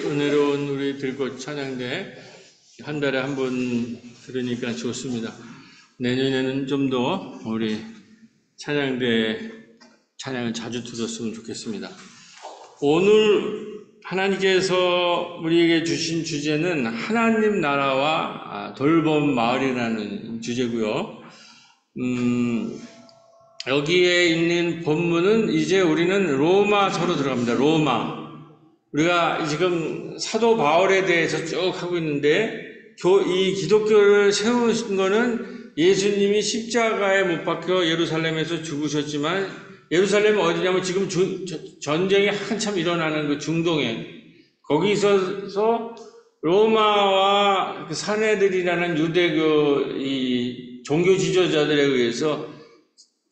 은혜로운 우리 들꽃 찬양대 한 달에 한 번 들으니까 좋습니다. 내년에는 좀 더 우리 찬양대 찬양을 자주 들었으면 좋겠습니다. 오늘 하나님께서 우리에게 주신 주제는 하나님 나라와 돌봄 마을이라는 주제고요. 여기에 있는 본문은 이제 우리는 로마서로 들어갑니다. 로마. 우리가 지금 사도 바울에 대해서 쭉 하고 있는데 이 기독교를 세우신 거는 예수님이 십자가에 못 박혀 예루살렘에서 죽으셨지만 예루살렘은 어디냐면 지금 전쟁이 한참 일어나는 그 중동에 거기서 로마와 그 사내들이라는 유대 이 종교 지도자들에 의해서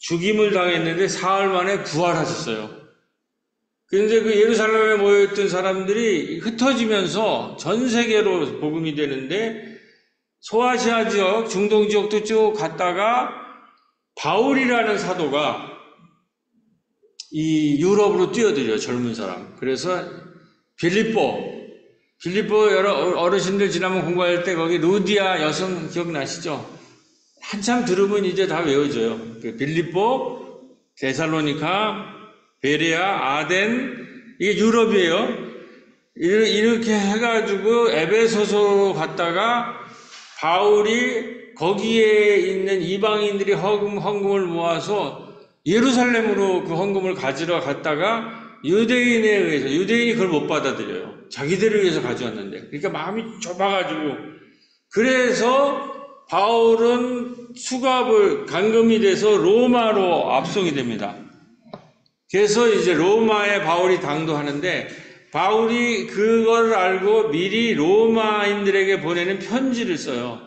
죽임을 당했는데 사흘 만에 부활하셨어요. 그런데 그 예루살렘에 모여있던 사람들이 흩어지면서 전 세계로 복음이 되는데 소아시아 지역, 중동 지역도 쭉 갔다가 바울이라는 사도가 이 유럽으로 뛰어들어요. 젊은 사람. 그래서 빌립보 여러 어르신들 지난번 공부할 때 거기 루디아 여성 기억나시죠? 한참 들으면 이제 다 외워져요. 빌립보, 데살로니카, 베레아, 아덴, 이게 유럽이에요. 이렇게 해가지고 에베소서로 갔다가 바울이 거기에 있는 이방인들이 헌금을 모아서 예루살렘으로 그 헌금을 가지러 갔다가 유대인에 의해서, 유대인이 그걸 못 받아들여요. 자기들을 위해서 가져왔는데. 그러니까 마음이 좁아가지고. 그래서 바울은 감금이 돼서 로마로 압송이 됩니다. 그래서 이제 로마에 바울이 당도하는데 바울이 그걸 알고 미리 로마인들에게 보내는 편지를 써요.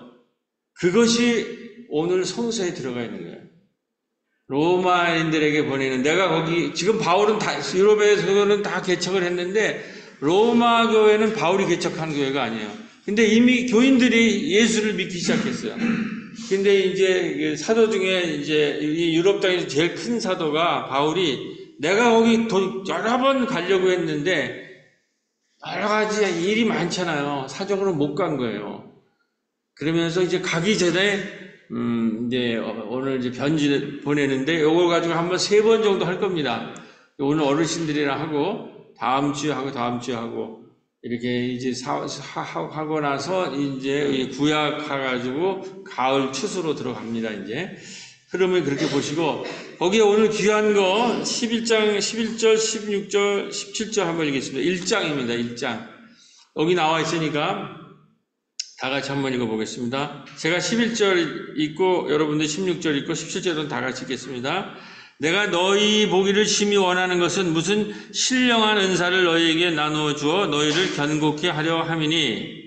그것이 오늘 성서에 들어가 있는 거예요. 로마인들에게 보내는, 내가 거기, 지금 바울은 다, 유럽에서는 다 개척을 했는데, 로마 교회는 바울이 개척한 교회가 아니에요. 근데 이미 교인들이 예수를 믿기 시작했어요. 근데 이제 사도 중에 이제 이 유럽 땅에서 제일 큰 사도가 바울이 내가 거기 여러 번 가려고 했는데 여러 가지 일이 많잖아요. 사정으로 못 간 거예요. 그러면서 이제 가기 전에 이제 오늘 이제 편지 보내는데 요걸 가지고 한번 3번 정도 할 겁니다. 오늘 어르신들이랑 하고 다음 주에 하고 이렇게 이제 하고 나서 이제 구약해가지고 가을 추수로 들어갑니다. 이제 흐름을 그렇게 보시고 거기에 오늘 귀한 거 11장 11절 16절 17절 한번 읽겠습니다. 1장입니다. 1장 여기 나와 있으니까 다 같이 한번 읽어보겠습니다. 제가 11절 읽고 여러분들 16절 읽고 17절은 다 같이 읽겠습니다. 내가 너희 보기를 심히 원하는 것은 무슨 신령한 은사를 너희에게 나누어 주어 너희를 견고케 하려 함이니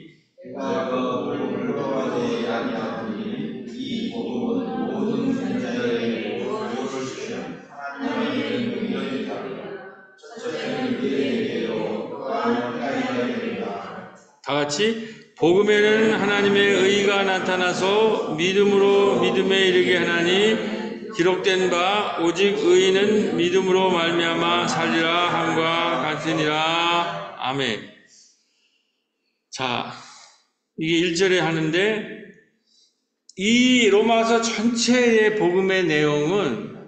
다 같이 복음에는 하나님의 의가 나타나서 믿음으로 믿음에 이르게 하나니 기록된 바 오직 의인은 믿음으로 말미암아 살리라 함과 같으니라. 아멘. 자, 이게 1절에 하는데 이 로마서 전체의 복음의 내용은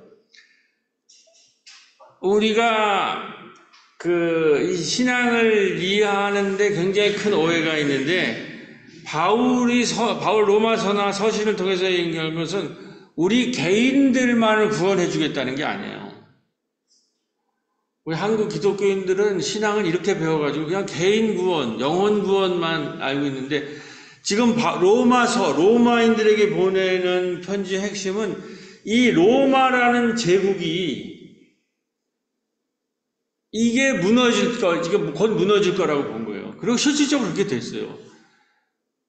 우리가 이 신앙을 이해하는데 굉장히 큰 오해가 있는데 바울 로마서나 서신을 통해서 얘기한 것은 우리 개인들만을 구원해 주겠다는 게 아니에요. 우리 한국 기독교인들은 신앙을 이렇게 배워가지고 그냥 개인 구원, 영혼 구원만 알고 있는데 지금 로마인들에게 보내는 편지의 핵심은 이 로마라는 제국이 이게 곧 무너질 거라고 본 거예요. 그리고 실질적으로 그렇게 됐어요.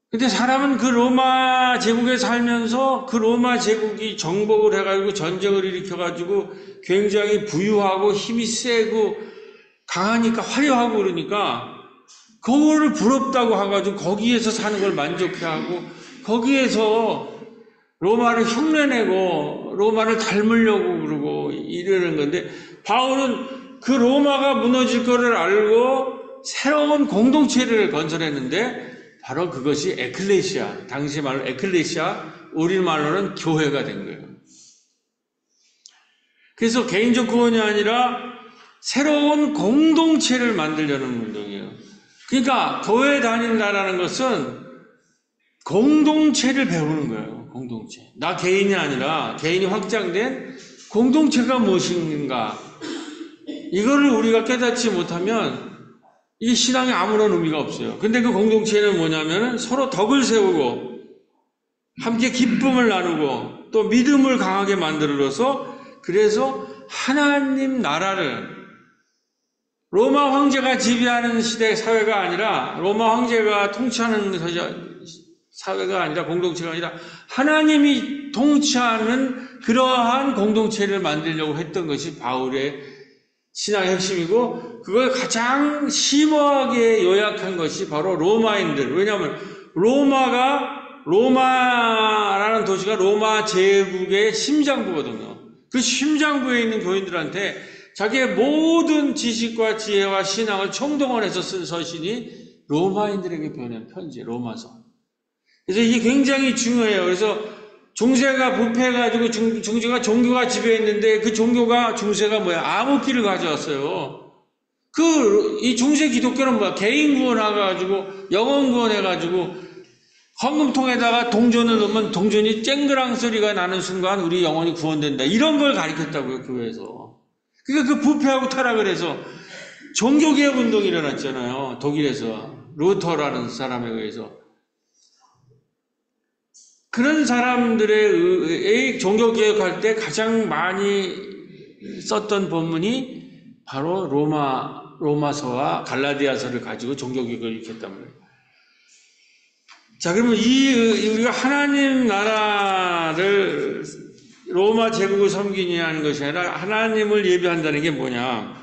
근데 사람은 그 로마 제국에 살면서 그 로마 제국이 정복을 해가지고 전쟁을 일으켜가지고 굉장히 부유하고 힘이 세고 강하니까 화려하고 그러니까 그거를 부럽다고 해가지고 거기에서 사는 걸 만족해하고 거기에서 로마를 흉내내고 로마를 닮으려고 그러고 이러는 건데 바울은 그 로마가 무너질 거를 알고 새로운 공동체를 건설했는데 바로 그것이 에클레시아, 당시 말로 에클레시아, 우리말로는 교회가 된 거예요. 그래서 개인적 구원이 아니라 새로운 공동체를 만들려는 운동이에요. 그러니까 교회 다닌다라는 것은 공동체를 배우는 거예요. 공동체. 나 개인이 아니라 개인이 확장된 공동체가 무엇인가. 이거를 우리가 깨닫지 못하면 이 신앙에 아무런 의미가 없어요. 근데 그 공동체는 뭐냐면은 서로 덕을 세우고 함께 기쁨을 나누고 또 믿음을 강하게 만들어서 그래서 하나님 나라를 로마 황제가 지배하는 시대 사회가 아니라 로마 황제가 통치하는 사회가 아니라 공동체가 아니라 하나님이 통치하는 그러한 공동체를 만들려고 했던 것이 바울의 신앙의 핵심이고 그걸 가장 심오하게 요약한 것이 바로 로마인들. 왜냐하면 로마라는 도시가 로마 제국의 심장부거든요. 그 심장부에 있는 교인들한테 자기의 모든 지식과 지혜와 신앙을 총동원해서 쓴 서신이 로마인들에게 보낸 편지, 로마서. 그래서 이게 굉장히 중요해요. 그래서 중세가 부패해가지고 중세가 종교가 지배했는데 그 중세가 뭐야? 암흑기를 가져왔어요. 이 중세 기독교는 뭐야? 개인 구원해가지고 영혼 구원해가지고 헌금통에다가 동전을 넣으면 동전이 쨍그랑 소리가 나는 순간 우리 영혼이 구원된다. 이런 걸 가르쳤다고요, 교회에서. 그러니까 그 부패하고 타락을 해서 종교개혁 운동이 일어났잖아요. 독일에서. 루터라는 사람에 의해서. 그런 사람들의 종교개혁할 때 가장 많이 썼던 본문이 바로 로마서와 갈라디아서를 가지고 종교개혁을 일으켰단 말이에요. 자, 그러면 우리가 하나님 나라를 로마 제국을 섬기냐는 것이 아니라 하나님을 예배한다는 게 뭐냐?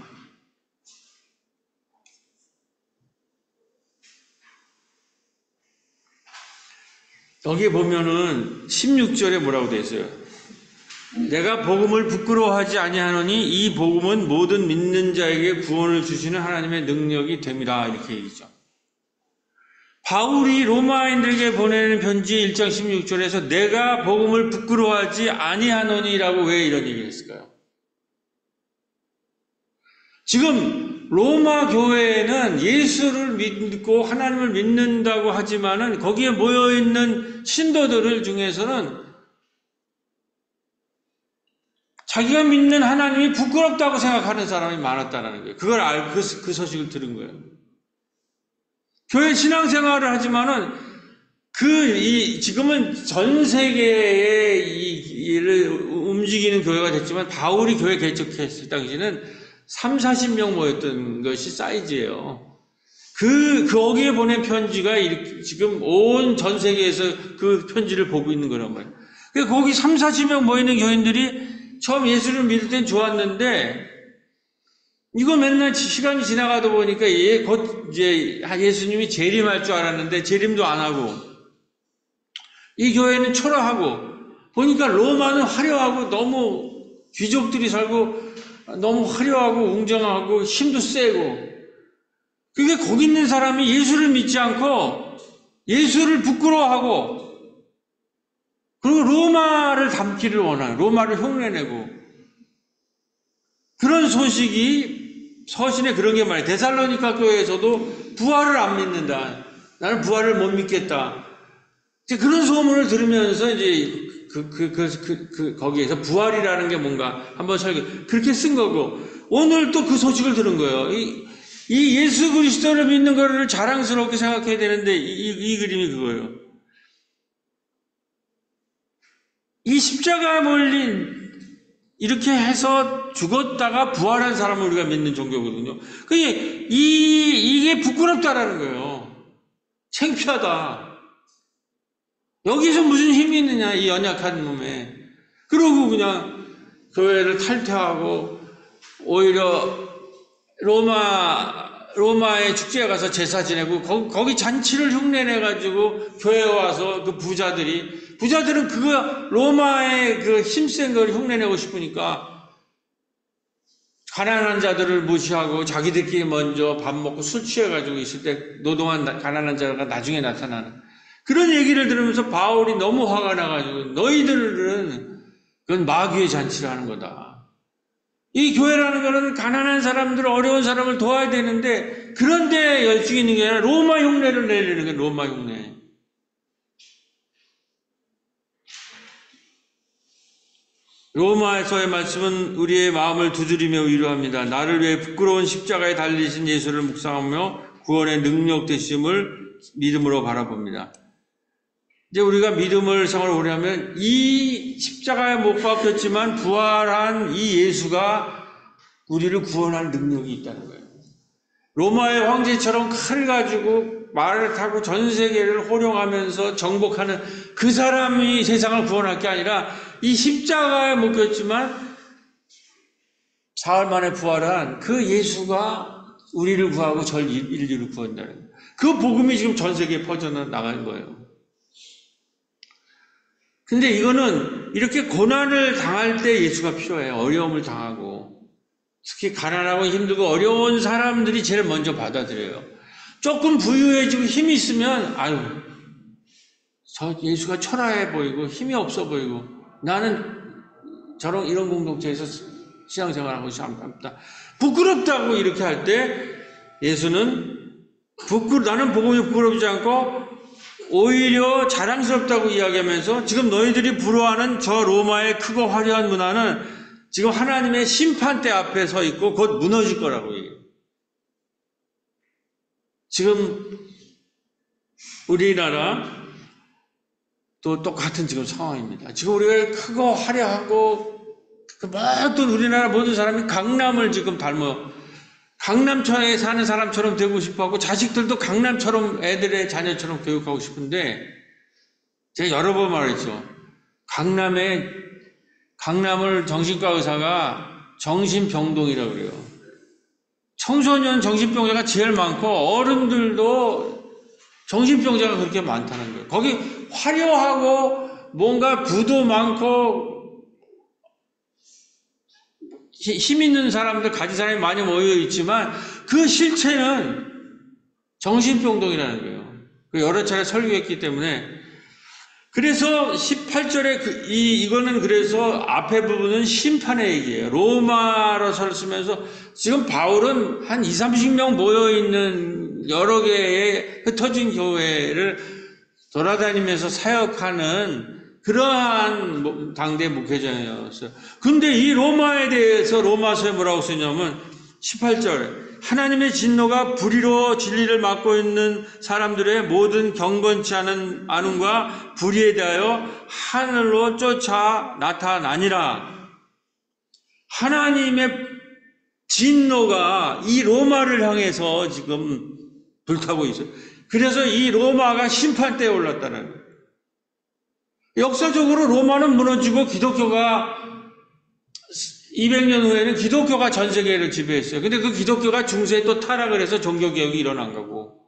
여기 보면은 16절에 뭐라고 되어 있어요? 내가 복음을 부끄러워하지 아니하노니 이 복음은 모든 믿는 자에게 구원을 주시는 하나님의 능력이 됨이라, 이렇게 얘기죠. 바울이 로마인들에게 보내는 편지 1장 16절에서 내가 복음을 부끄러워하지 아니하노니라고 왜 이런 얘기를 했을까요? 지금 로마 교회에는 예수를 믿고 하나님을 믿는다고 하지만은 거기에 모여있는 신도들 중에서는 자기가 믿는 하나님이 부끄럽다고 생각하는 사람이 많았다는 거예요. 그걸 알고 그 소식을 들은 거예요. 교회 신앙생활을 하지만은 지금은 전 세계의 일을 움직이는 교회가 됐지만 바울이 교회 개척했을 당시에는 30-40명 모였던 것이 사이즈예요. 거기에 보낸 편지가 지금 온 전 세계에서 그 편지를 보고 있는 거란 말이에요. 그러니까 거기 30-40명 모이는 교인들이 처음 예수를 믿을 땐 좋았는데 이거 맨날 시간이 지나가다 보니까 곧 이제 예수님이 재림할 줄 알았는데 재림도 안 하고 이 교회는 초라하고 보니까 로마는 화려하고 너무 귀족들이 살고 너무 화려하고 웅장하고 힘도 세고 그게 거기 있는 사람이 예수를 믿지 않고 예수를 부끄러워하고 그리고 로마를 닮기를 원하는 로마를 흉내내고 그런 소식이 서신에 그런 게 말이에요. 데살로니가 교회에서도 부활을 안 믿는다. 나는 부활을 못 믿겠다. 이제 그런 소문을 들으면서 이제 거기에서 부활이라는 게 뭔가 한번 그렇게 쓴 거고 오늘 또 그 소식을 들은 거예요. 이 예수 그리스도를 믿는 거를 자랑스럽게 생각해야 되는데 이 그림이 그거예요. 이 십자가에 몰린 이렇게 해서 죽었다가 부활한 사람을 우리가 믿는 종교거든요. 이게 부끄럽다라는 거예요. 창피하다. 여기서 무슨 힘이 있느냐, 이 연약한 몸에. 그러고 그냥 교회를 탈퇴하고 오히려 로마의 축제에 가서 제사 지내고 거기 잔치를 흉내내가지고 교회에 와서 그 부자들은 로마의 그 힘센 걸 흉내내고 싶으니까 가난한 자들을 무시하고 자기들끼리 먼저 밥 먹고 술 취해가지고 있을 때 노동한 가난한 자가 나중에 나타나는 그런 얘기를 들으면서 바울이 너무 화가 나가지고 너희들은 그건 마귀의 잔치를 하는 거다. 이 교회라는 거는 가난한 사람들, 어려운 사람을 도와야 되는데 그런데 열중이 있는 게 아니라 로마 흉내를 내리는 거예요. 로마 흉내. 로마에서의 말씀은 우리의 마음을 두드리며 위로합니다. 나를 위해 부끄러운 십자가에 달리신 예수를 묵상하며 구원의 능력 되심을 믿음으로 바라봅니다. 이제 우리가 믿음을 생활 오래 하면 이 십자가에 못 박혔지만 부활한 이 예수가 우리를 구원할 능력이 있다는 거예요. 로마의 황제처럼 칼을 가지고 말을 타고 전 세계를 호령하면서 정복하는 그 사람이 세상을 구원할 게 아니라 이 십자가에 묶였지만 사흘 만에 부활한 그 예수가 우리를 구하고 전 인류를 구한다는 거예요. 그 복음이 지금 전 세계에 퍼져나가는 거예요. 근데 이거는 이렇게 고난을 당할 때 예수가 필요해요. 어려움을 당하고 특히 가난하고 힘들고 어려운 사람들이 제일 먼저 받아들여요. 조금 부유해지고 힘이 있으면 저 예수가 초라해 보이고 힘이 없어 보이고 나는 이런 공동체에서 신앙생활하고 싶다. 부끄럽다고 이렇게 할 때 예수는 나는 복음이 부끄럽지 않고 오히려 자랑스럽다고 이야기하면서 지금 너희들이 부러워하는 저 로마의 크고 화려한 문화는 지금 하나님의 심판대 앞에 서 있고 곧 무너질 거라고 얘기해요. 지금 우리나라 또 똑같은 지금 상황입니다. 지금 우리가 크고 화려하고 모든 우리나라 모든 사람이 강남을 지금 닮아 강남처에 사는 사람처럼 되고 싶어하고 자식들도 강남처럼 애들의 자녀처럼 교육하고 싶은데 제가 여러 번 말했죠. 강남을 정신과 의사가 정신병동이라고 그래요. 청소년 정신병자가 제일 많고 어른들도 정신병자가 그렇게 많다는 거예요. 거기 화려하고 뭔가 부도 많고 힘 있는 사람들, 가진 사람이 많이 모여 있지만 그 실체는 정신병동이라는 거예요. 여러 차례 설교했기 때문에. 그래서 18절에 이거는 그래서 앞에 부분은 심판의 얘기예요. 로마로 쓰면서 지금 바울은 한 20-30명 모여있는 여러 개의 흩어진 교회를 돌아다니면서 사역하는 그러한 당대 목회자였어요. 근데 이 로마에 대해서 로마서에 뭐라고 쓰냐면 18절 하나님의 진노가 불의로 진리를 막고 있는 사람들의 모든 경건치 않은 안음과 불의에 대하여 하늘로 쫓아 나타나니라. 하나님의 진노가 이 로마를 향해서 지금 불타고 있어요. 그래서 이 로마가 심판대에 올랐다는 거예요. 역사적으로 로마는 무너지고 기독교가 200년 후에는 기독교가 전 세계를 지배했어요. 근데 그 기독교가 중세에 또 타락을 해서 종교개혁이 일어난 거고.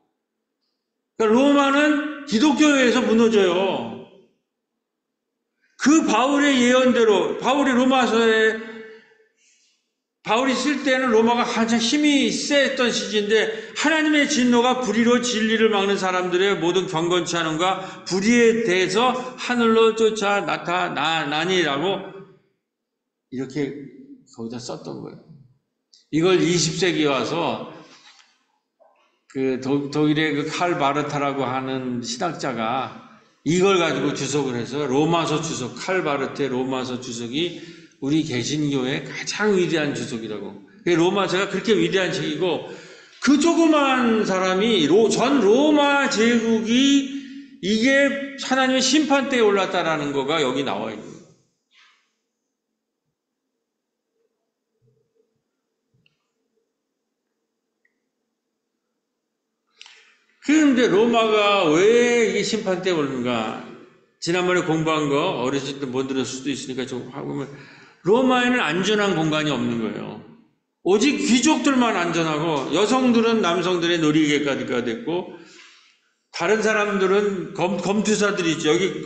그러니까 로마는 기독교에서 무너져요. 그 바울의 예언대로, 바울이 쓸 때는 로마가 한참 힘이 셌던 시기인데 하나님의 진노가 불의로 진리를 막는 사람들의 모든 경건치 않음과 불의에 대해서 하늘로 쫓아 나타나니라고 이렇게 거기다 썼던 거예요. 이걸 20세기에 와서 그 독일의 그 칼 바르타라고 하는 신학자가 이걸 가지고 주석을 해서 로마서 주석, 칼 바르트의 로마서 주석이 우리 개신교의 가장 위대한 주석이라고. 로마서가 그렇게 위대한 책이고 그 조그만 사람이 전 로마 제국이 이게 하나님의 심판대에 올랐다라는 거가 여기 나와 있는 거예요. 그런데 로마가 왜 이게 심판대에 오는가? 지난번에 공부한 거 어렸을 때 못 들었을 수도 있으니까 좀 하고 로마에는 안전한 공간이 없는 거예요. 오직 귀족들만 안전하고 여성들은 남성들의 놀이개가 됐고 다른 사람들은 검투사들이 있죠. 여기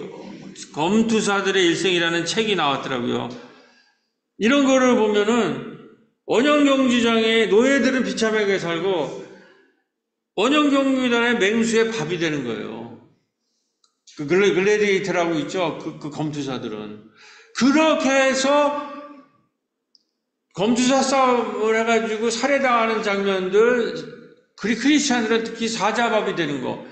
검투사들의 일생이라는 책이 나왔더라고요. 이런 거를 보면은 원형경주장에 노예들은 비참하게 살고 원형경주단의 맹수의 밥이 되는 거예요. 그 글래디에이터라고 있죠. 그 검투사들은. 그렇게 해서 검투사 싸움을 해가지고 살해당하는 장면들, 크리스찬들은 특히 사자밥이 되는 거.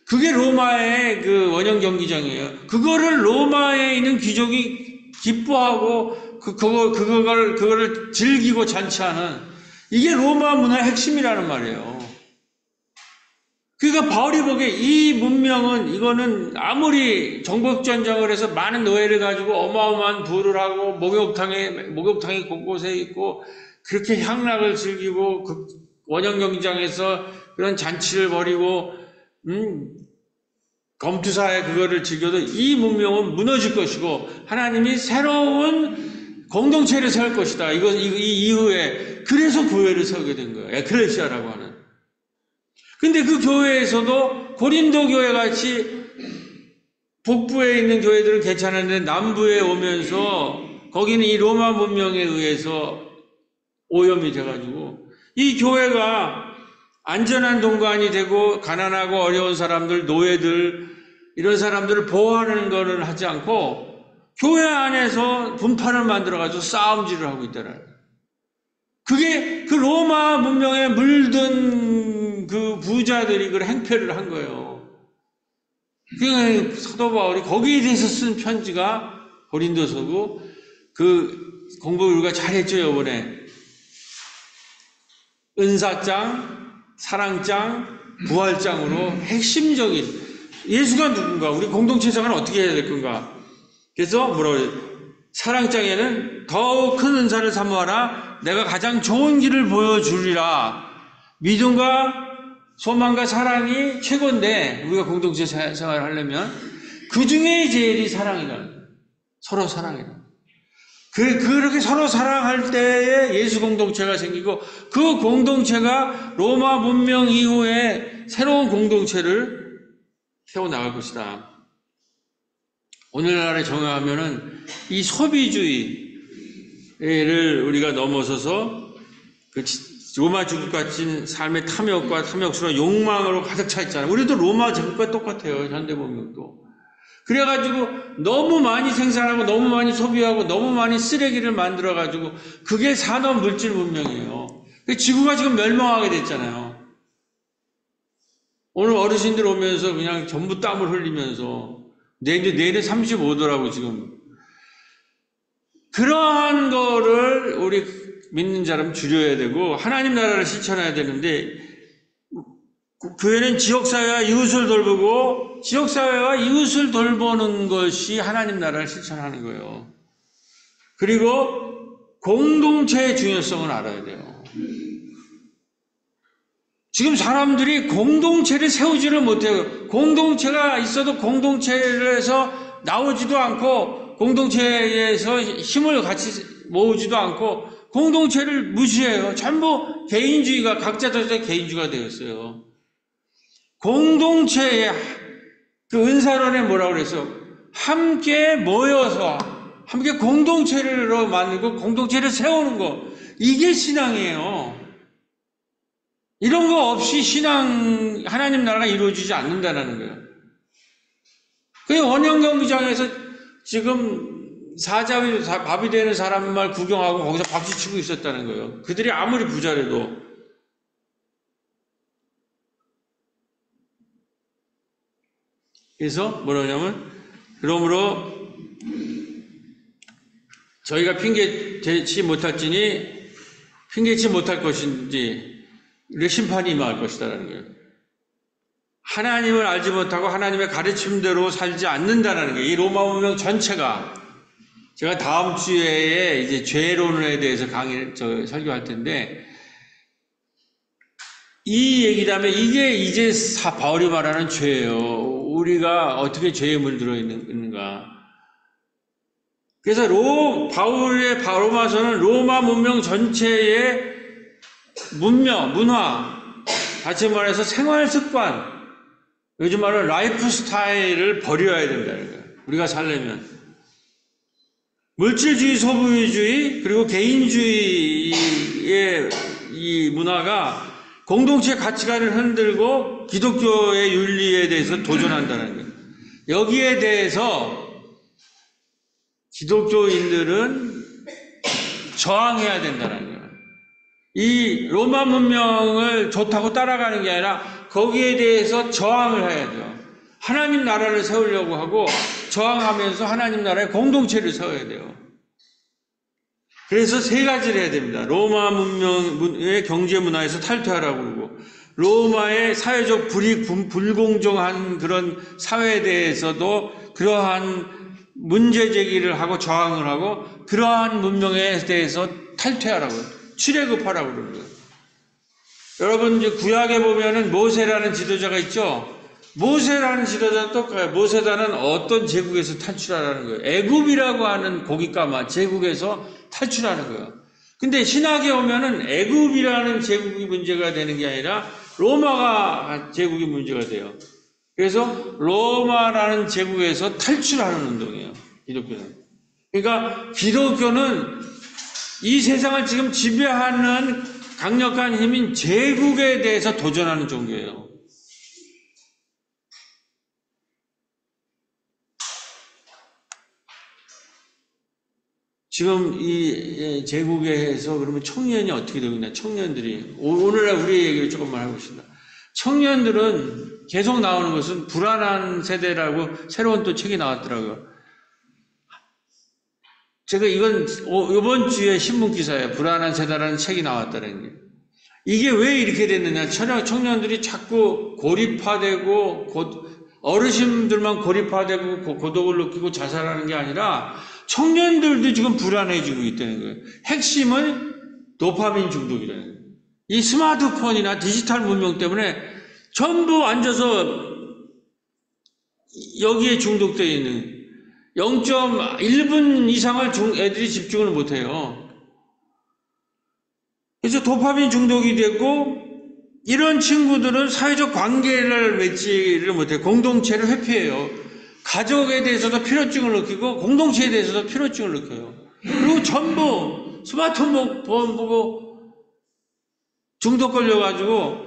그게 로마의 그 원형 경기장이에요. 그거를 로마에 있는 귀족이 기뻐하고 그거를 즐기고 잔치하는 이게 로마 문화의 핵심이라는 말이에요. 그러니까 바울이 보기에 이 문명은 이거는 아무리 정복전쟁을 해서 많은 노예를 가지고 어마어마한 부를 하고 목욕탕이 곳곳에 있고 그렇게 향락을 즐기고 원형 경기장에서 그런 잔치를 벌이고 검투사의 그거를 즐겨도 이 문명은 무너질 것이고 하나님이 새로운 공동체를 세울 것이다. 이 이후에 그래서 교회를 세우게 된 거예요. 에클레시아라고 하는. 근데 그 교회에서도 고린도 교회 같이 북부에 있는 교회들은 괜찮았는데 남부에 오면서 거기는 이 로마 문명에 의해서 오염이 돼가지고 이 교회가 안전한 동반이 되고 가난하고 어려운 사람들, 노예들 이런 사람들을 보호하는 것을 하지 않고 교회 안에서 분판을 만들어가지고 싸움질을 하고 있더라고요. 그게 그 로마 문명에 물든 그 부자들이 그 행패를 한 거예요. 그러니까 사도 바울이 거기에 대해서 쓴 편지가 고린도서고 그 공부 우리가 잘했죠 이번에. 은사장, 사랑장, 부활장으로 핵심적인 예수가 누군가, 우리 공동체 생활은 어떻게 해야 될 건가. 그래서 뭐라고 해요? 사랑장에는 더욱 큰 은사를 사모하라. 내가 가장 좋은 길을 보여주리라. 믿음과 소망과 사랑이 최고인데, 우리가 공동체 생활을 하려면 그 중에 제일이 사랑이라는 거예요. 서로 사랑이라는 거예요. 그렇게 서로 사랑할 때에 예수 공동체가 생기고, 그 공동체가 로마 문명 이후에 새로운 공동체를 세워나갈 것이다. 오늘날에 정의하면은 이 소비주의를 우리가 넘어서서 그 로마 제국 같은 삶의 탐욕과 탐욕스러운 욕망으로 가득 차 있잖아요. 우리도 로마 제국과 똑같아요. 현대 문명도. 그래가지고 너무 많이 생산하고 너무 많이 소비하고 너무 많이 쓰레기를 만들어가지고 그게 산업 물질 문명이에요. 지구가 지금 멸망하게 됐잖아요. 오늘 어르신들 오면서 그냥 전부 땀을 흘리면서 내일은 35도라고 지금. 그러한 거를 우리 믿는 자라면 줄여야 되고 하나님 나라를 실천해야 되는데, 교회는 지역사회와 이웃을 돌보고 지역사회와 이웃을 돌보는 것이 하나님 나라를 실천하는 거예요. 그리고 공동체의 중요성을 알아야 돼요. 지금 사람들이 공동체를 세우지를 못해요. 공동체가 있어도 공동체에서 나오지도 않고 공동체에서 힘을 같이 모으지도 않고 공동체를 무시해요. 전부 개인주의가, 각자 개인주의가 되었어요. 공동체의 그 은사론에 뭐라고 그랬어? 함께 모여서 함께 공동체를 만들고 공동체를 세우는 거, 이게 신앙이에요. 이런 거 없이 하나님 나라가 이루어지지 않는다는 거예요. 그 원형경기장에서 지금 사자비 밥이 되는 사람만 구경하고 거기서 박수치고 있었다는 거예요. 그들이 아무리 부자라도. 그래서 뭐라냐면, 그러므로 저희가 핑계대지 못할 것인지 심판이 임할 것이다라는 거예요. 하나님을 알지 못하고 하나님의 가르침대로 살지 않는다는 거예요. 이 로마 문명 전체가. 제가 다음 주에 이제 죄론에 대해서 설교할 텐데, 이 얘기라면 이게 이제 바울이 말하는 죄예요. 우리가 어떻게 죄에 물들어 있는가. 그래서 바울의 로마서는 로마 문명 전체의 문화, 다시 말해서 생활 습관, 요즘 말하는 라이프 스타일을 버려야 된다는 거예요. 우리가 살려면. 물질주의, 소비주의, 그리고 개인주의의 이 문화가 공동체 가치관을 흔들고 기독교의 윤리에 대해서 도전한다는 거예요. 여기에 대해서 기독교인들은 저항해야 된다는 거예요. 이 로마 문명을 좋다고 따라가는 게 아니라 거기에 대해서 저항을 해야 돼요. 하나님 나라를 세우려고 하고 저항하면서 하나님 나라의 공동체를 세워야 돼요. 그래서 세 가지를 해야 됩니다. 로마 문명의 경제 문화에서 탈퇴하라고 그러고, 로마의 사회적 불공정한 그런 사회에 대해서도 그러한 문제 제기를 하고 저항을 하고, 그러한 문명에 대해서 탈퇴하라고, 출애굽하라고 그러는 거예요. 여러분, 이제 구약에 보면은 모세라는 지도자가 있죠? 모세라는 지도자도 똑같아요. 모세라는 어떤 제국에서 탈출하라는 거예요. 애굽이라고 하는 고깃가마 제국에서 탈출하는 거예요. 근데 신학에 오면은 애굽이라는 제국이 문제가 되는 게 아니라 로마가 제국이 문제가 돼요. 그래서 로마라는 제국에서 탈출하는 운동이에요. 기독교는. 그러니까 기독교는 이 세상을 지금 지배하는 강력한 힘인 제국에 대해서 도전하는 종교예요. 지금 이 제국에서 그러면 청년이 어떻게 되고 있나? 청년들이 오늘날 우리 얘기를 조금만 하고 있습니다. 청년들은 계속 나오는 것은 불안한 세대라고 새로운 또 책이 나왔더라고요. 제가 이건 이번 주에 신문 기사예요. 불안한 세대라는 책이 나왔다는 게. 이게 왜 이렇게 됐느냐? 청년들이 자꾸 고립화되고 어르신들만 고립화되고 고독을 느끼고 자살하는 게 아니라 청년들도 지금 불안해지고 있다는 거예요. 핵심은 도파민 중독이라는 거예요. 이 스마트폰이나 디지털 문명 때문에 전부 앉아서 여기에 중독되어 있는 0.1분 이상을 애들이 집중을 못해요. 그래서 도파민 중독이 됐고, 이런 친구들은 사회적 관계를 맺지를 못해요. 공동체를 회피해요. 가족에 대해서도 필요증을 느끼고 공동체에 대해서도 필요증을 느껴요. 그리고 전부 스마트폰 보고 중독 걸려가지고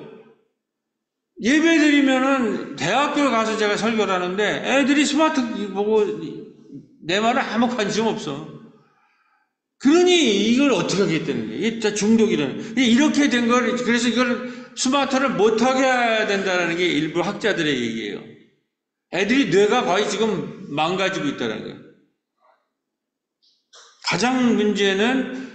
예배 드리면은 대학교 가서 제가 설교를 하는데 애들이 스마트 보고 내 말은 아무 관심 없어. 그러니 이걸 어떻게 하겠다는 거예요. 이게 진짜 중독이라는. 이렇게 된 걸, 그래서 이걸 스마트를 못하게 해야 된다는 게 일부 학자들의 얘기예요. 애들이 뇌가 거의 지금 망가지고 있다는 거예요. 가장 문제는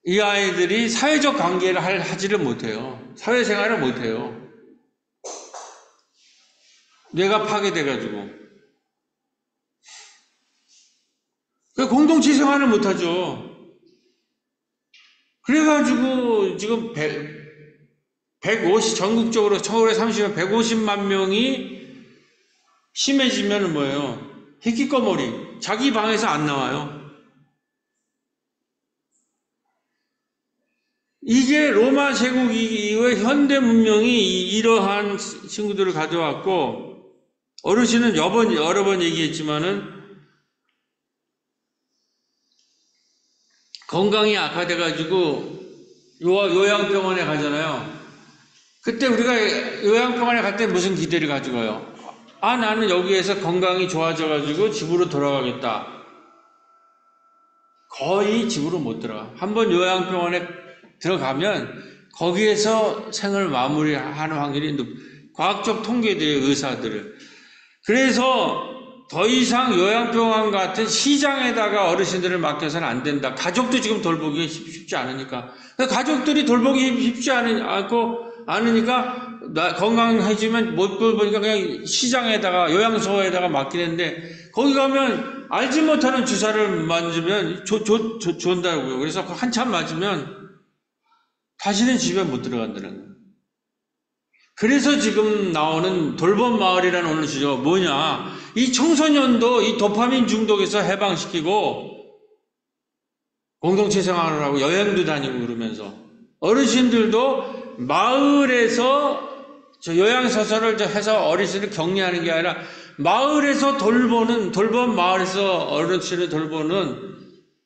이 아이들이 사회적 관계를 하지를 못해요. 사회생활을 못해요. 뇌가 파괴돼가지고. 공동체 생활을 못하죠. 그래가지고 지금 150, 전국적으로 1930년 150만 명이 심해지면 뭐예요? 히키꺼머리. 자기 방에서 안 나와요. 이게 로마 제국 이후에 현대 문명이 이러한 친구들을 가져왔고, 어르신은 여러 번 얘기했지만은 건강이 악화돼가지고 요양병원에 가잖아요. 그때 우리가 요양병원에 갈 때 무슨 기대를 가지고 가요? 아, 나는 여기에서 건강이 좋아져가지고 집으로 돌아가겠다. 거의 집으로 못 들어가. 한번 요양병원에 들어가면 거기에서 생을 마무리하는 확률이 과학적 통계들의 의사들을. 그래서 더 이상 요양병원 같은 시장에다가 어르신들을 맡겨서는 안 된다. 가족도 지금 돌보기 쉽지 않으니까. 가족들이 돌보기 쉽지 않으니까 건강해지면 못 돌보니까 그냥 시장에다가 요양소에다가 맡기는데, 거기 가면 알지 못하는 주사를 맞으면 좋다고요. 그래서 한참 맞으면 다시는 집에 못 들어간다는 거예요. 그래서 지금 나오는 돌봄 마을이라는 오늘 주제가 뭐냐? 이 청소년도 이 도파민 중독에서 해방시키고 공동체 생활을 하고 여행도 다니고 그러면서, 어르신들도 마을에서 요양사설을 해서 어르신을 격리하는 게 아니라 마을에서 돌봄 마을에서 어르신을 돌보는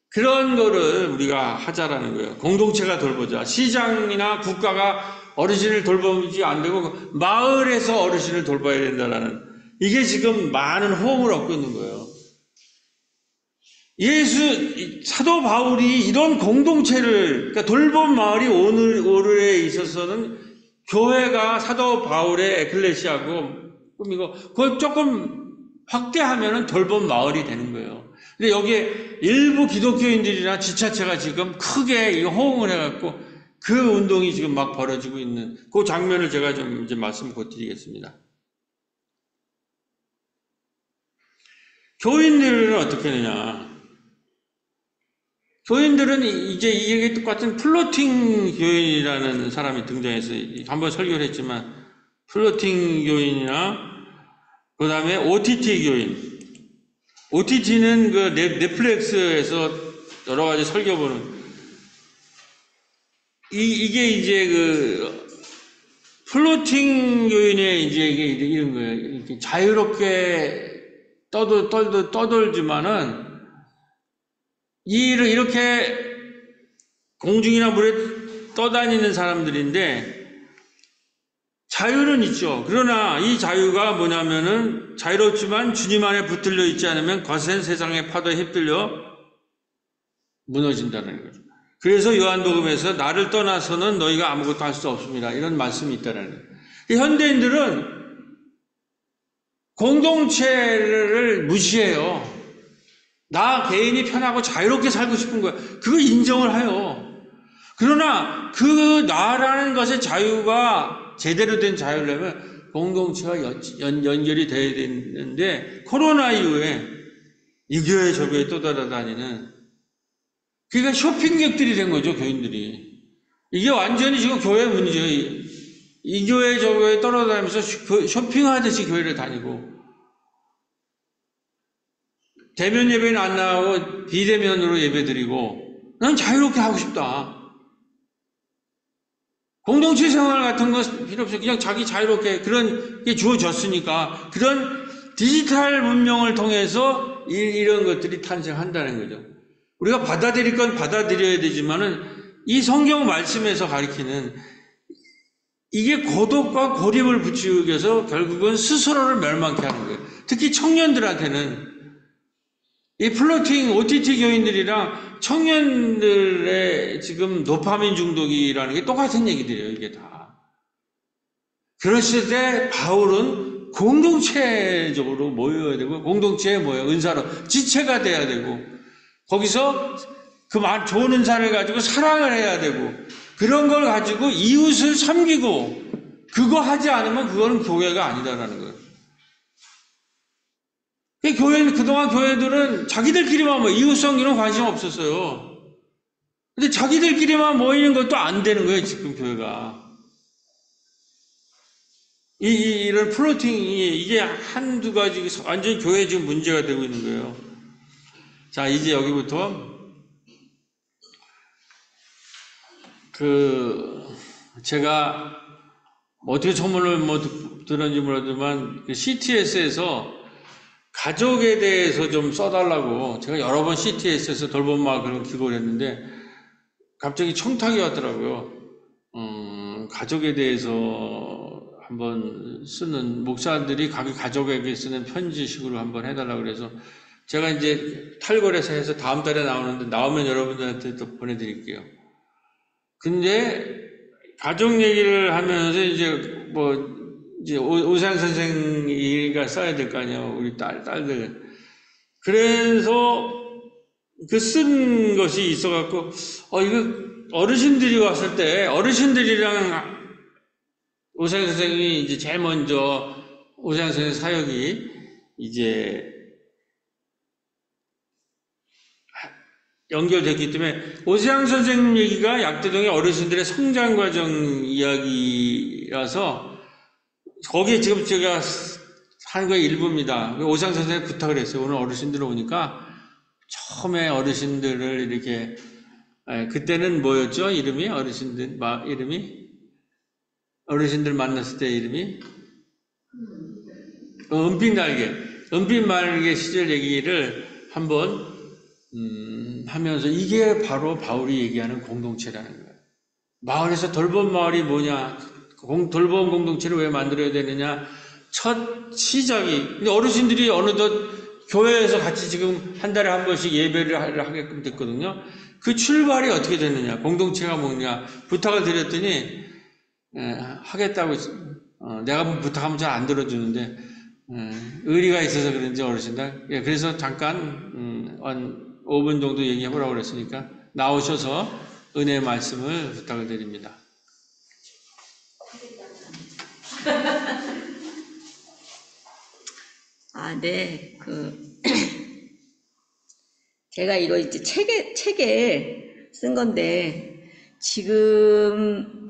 그런 거를 우리가 하자라는 거예요. 공동체가 돌보자. 시장이나 국가가 어르신을 돌보지 안 되고 마을에서 어르신을 돌봐야 된다라는, 이게 지금 많은 호응을 얻고 있는 거예요. 사도 바울이 이런 공동체를, 그러니까 돌봄 마을이 오늘에 있어서는 교회가 사도 바울의 에클레시아고 꿈이고, 그걸 조금 확대하면은 돌봄 마을이 되는 거예요. 근데 여기에 일부 기독교인들이나 지자체가 지금 크게 호응을 해갖고 그 운동이 지금 막 벌어지고 있는 그 장면을 제가 좀 이제 말씀 곧 드리겠습니다. 교인들은 어떻게 되냐? 교인들은 이제 이게 똑같은 플로팅 교인이라는 사람이 등장해서 한번 설교를 했지만, 플로팅 교인이나 그 다음에 OTT 교인. OTT는 그 넷플릭스에서 여러 가지 설교보는, 이게 이제 그 플로팅 교인의 이제 이게 이런 거예요. 이렇게 자유롭게 떠돌지만은 이렇게 공중이나 물에 떠다니는 사람들인데 자유는 있죠. 그러나 이 자유가 뭐냐면은 자유롭지만 주님 안에 붙들려 있지 않으면 거센 세상의 파도에 휩들려 무너진다는 거죠. 그래서 요한복음에서 나를 떠나서는 너희가 아무것도 할 수 없습니다. 이런 말씀이 있다는 거예요. 현대인들은 공동체를 무시해요. 나 개인이 편하고 자유롭게 살고 싶은 거야. 그거 인정을 해요. 그러나 그 나라는 것의 자유가 제대로 된 자유려면 공동체와 연결이 돼야 되는데, 코로나 이후에 이 교회 저 교회 또 돌아다니는 그러니까 쇼핑객들이 된 거죠, 교인들이. 이게 완전히 지금 교회 문제예요. 이 교회 저 교회 떨어다니면서 쇼핑하듯이 교회를 다니고, 대면 예배는 안 나가고 비대면으로 예배 드리고, 난 자유롭게 하고 싶다. 공동체 생활 같은 거 필요 없어. 그냥 자기 자유롭게 그런 게 주어졌으니까, 그런 디지털 문명을 통해서 이런 것들이 탄생한다는 거죠. 우리가 받아들일 건 받아들여야 되지만은, 이 성경 말씀에서 가리키는 이게 고독과 고립을 부추겨서 결국은 스스로를 멸망케 하는 거예요. 특히 청년들한테는 이 플로팅 OTT 교인들이랑 청년들의 지금 도파민 중독이라는 게 똑같은 얘기들이에요, 이게 다. 그랬을 때 바울은 공동체적으로 모여야 되고, 공동체에 모여, 은사로 지체가 돼야 되고, 거기서 그 좋은 은사를 가지고 사랑을 해야 되고, 그런 걸 가지고 이웃을 섬기고, 그거 하지 않으면 그거는 교회가 아니다라는 거예요. 그동안 교회들은 자기들끼리만 이웃 섬기는 관심 없었어요. 근데 자기들끼리만 모이는 것도 안 되는 거예요, 지금 교회가. 이런 플로팅이 이게 한두 가지 완전히 교회에 지금 문제가 되고 있는 거예요. 자, 이제 여기부터 제가 어떻게 소문을 들었는지 모르지만 CTS에서 가족에 대해서 좀 써달라고 제가 여러 번 CTS에서 돌봄마을 그런 기고를 했는데 갑자기 청탁이 왔더라고요. 가족에 대해서 한번 쓰는, 목사들이 가족에게 쓰는 편지식으로 한번 해달라고 그래서 제가 이제 탈거해서 해서 다음 달에 나오는데, 나오면 여러분들한테 또 보내드릴게요. 근데 가족 얘기를 하면서 이제 오상 선생이가 써야 될 거 아니에요, 우리 딸들. 그래서 그 쓴 것이 있어갖고, 이거 어르신들이 왔을 때, 어르신들이랑 오상 선생이 이제 제일 먼저, 오상 선생 사역이 이제 연결됐기 때문에, 오상 선생님 얘기가 약대동의 어르신들의 성장 과정 이야기라서, 거기에 지금 제가 하는 거의 일부입니다. 오상 선생님 부탁을 했어요. 오늘 어르신들 오니까 처음에 어르신들을 이렇게, 그때는 뭐였죠? 이름이? 이름이? 어르신들 만났을 때 이름이? 은빛날개 시절 얘기를 한번 하면서, 이게 바로 바울이 얘기하는 공동체라는 거예요. 마을에서 돌봄 마을이 뭐냐? 돌봄 공동체를 왜 만들어야 되느냐? 첫 시작이, 근데 어르신들이 어느덧 교회에서 같이 지금 한 달에 한 번씩 예배를 하게끔 됐거든요. 그 출발이 어떻게 됐느냐? 공동체가 뭐냐? 부탁을 드렸더니, 하겠다고, 내가 부탁하면 잘 안 들어주는데, 의리가 있어서 그런지 어르신들. 그래서 잠깐, 한 5분 정도 얘기해보라고 그랬으니까, 나오셔서 은혜의 말씀을 부탁을 드립니다. 네. 제가 이거 이제 책에 쓴 건데, 지금,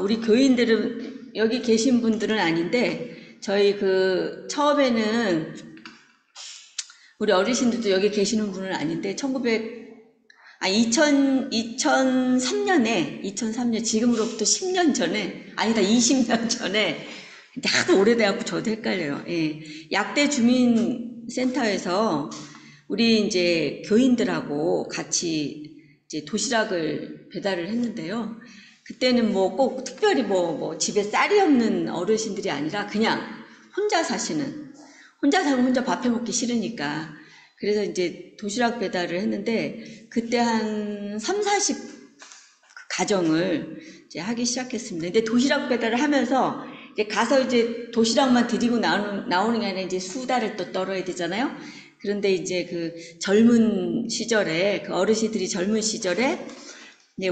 우리 교인들은, 여기 계신 분들은 아닌데, 저희 처음에는, 우리 어르신들도 여기 계시는 분은 아닌데, 2003년, 지금으로부터 10년 전에, 아니다, 20년 전에, 하도 오래돼갖고 저도 헷갈려요. 예. 약대 주민센터에서 우리 이제 교인들하고 같이 이제 도시락을 배달을 했는데요. 그때는 꼭 특별히 집에 쌀이 없는 어르신들이 아니라 그냥 혼자 살고 혼자 밥 해 먹기 싫으니까. 그래서 이제 도시락 배달을 했는데, 그때 한 30, 40 가정을 이제 하기 시작했습니다. 근데 도시락 배달을 하면서 이제 가서 이제 도시락만 드리고 나오는 게 아니라 이제 수다를 또 떨어야 되잖아요. 그런데 이제 젊은 시절에, 어르신들이 젊은 시절에,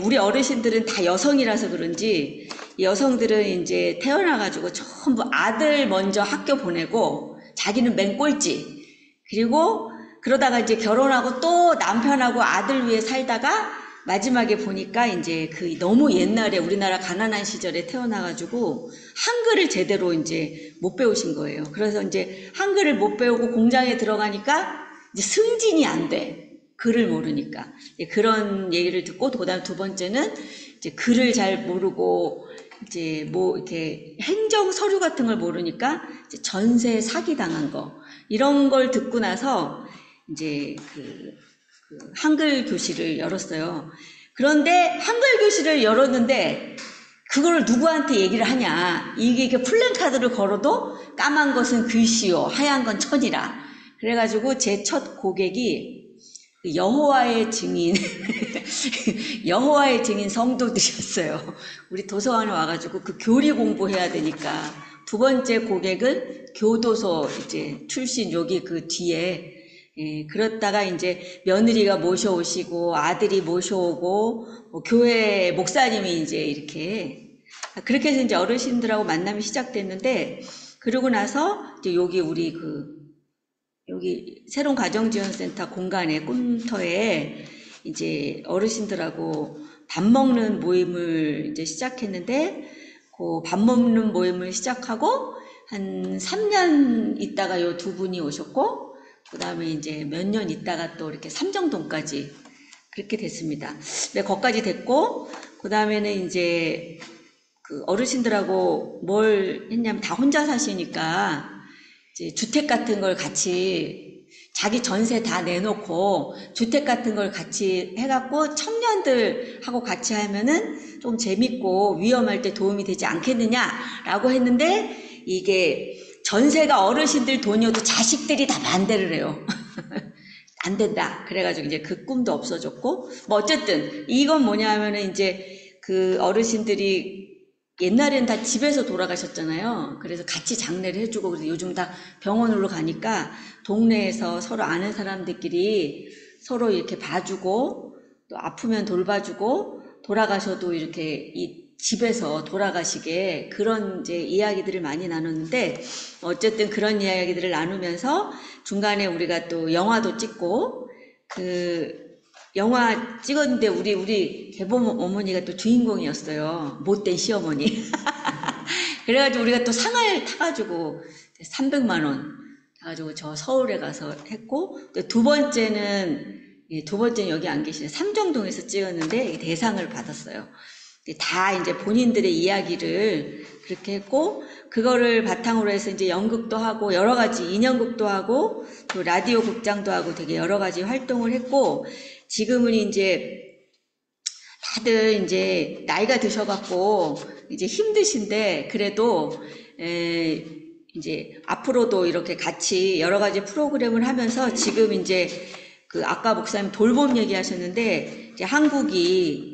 우리 어르신들은 다 여성이라서 그런지, 여성들은 이제 태어나가지고 전부 아들 먼저 학교 보내고, 자기는 맨 꼴찌. 그리고 그러다가 이제 결혼하고 또 남편하고 아들 위해 살다가 마지막에 보니까 이제 그 너무 옛날에 우리나라 가난한 시절에 태어나가지고 한글을 제대로 이제 못 배우신 거예요. 그래서 이제 한글을 못 배우고 공장에 들어가니까 이제 승진이 안 돼. 글을 모르니까. 그런 얘기를 듣고, 그다음 두 번째는 이제 글을 잘 모르고 이제 뭐 이렇게 행정 서류 같은 걸 모르니까 이제 전세 사기 당한 거 이런 걸 듣고 나서 이제 그 한글 교실을 열었어요. 그런데 한글 교실을 열었는데 그걸 누구한테 얘기를 하냐. 이게 플랜카드를 걸어도 까만 것은 글씨요, 하얀 건 천이라. 그래가지고 제 첫 고객이 여호와의 증인, 여호와의 증인 성도들이었어요. 우리 도서관에 와가지고 그 교리 공부해야 되니까 두 번째 고객은 교도소 이제 출신 여기 그 뒤에 그렇다가 이제 며느리가 모셔오시고 아들이 모셔오고 뭐 교회 목사님이 이제 이렇게 그렇게 해서 이제 어르신들하고 만남이 시작됐는데 그러고 나서 이제 여기 우리 여기 새로운 가정지원센터 공간에 꿈터에 이제 어르신들하고 밥 먹는 모임을 이제 시작했는데 그 밥 먹는 모임을 시작하고 한 3년 있다가 요 두 분이 오셨고 그 다음에 이제 몇 년 있다가 또 이렇게 삼정동까지 그렇게 됐습니다. 네, 거기까지 됐고 그 다음에는 이제 그 어르신들하고 뭘 했냐면 다 혼자 사시니까 이제 주택 같은 걸 같이 자기 전세 다 내놓고 주택 같은 걸 같이 해갖고 청년들하고 같이 하면은 좀 재밌고 위험할 때 도움이 되지 않겠느냐라고 했는데 이게 전세가 어르신들 돈이어도 자식들이 다 반대를 해요. 안 된다. 그래가지고 이제 그 꿈도 없어졌고 뭐 어쨌든 이건 뭐냐면은 이제 그 어르신들이 옛날엔 다 집에서 돌아가셨잖아요. 그래서 같이 장례를 해주고 그래서 요즘 다 병원으로 가니까 동네에서 서로 아는 사람들끼리 서로 이렇게 봐주고 또 아프면 돌봐주고 돌아가셔도 이렇게 이 집에서 돌아가시게 그런 이제 이야기들을 많이 나눴는데 어쨌든 그런 이야기들을 나누면서 중간에 우리가 또 영화도 찍고 그 영화 찍었는데 우리 대범 어머니가 또 주인공이었어요. 못된 시어머니. 그래가지고 우리가 또 상을 타가지고 300만 원 타가지고 저 서울에 가서 했고 두 번째는 여기 안 계시네. 삼정동에서 찍었는데 대상을 받았어요. 다 이제 본인들의 이야기를 그렇게 했고 그거를 바탕으로 해서 이제 연극도 하고 여러 가지 인형극도 하고 또 라디오 극장도 하고 되게 여러 가지 활동을 했고 지금은 이제 다들 이제 나이가 드셔갖고 이제 힘드신데 그래도 이제 앞으로도 이렇게 같이 여러 가지 프로그램을 하면서 지금 이제 그 아까 목사님 돌봄 얘기하셨는데 이제 한국이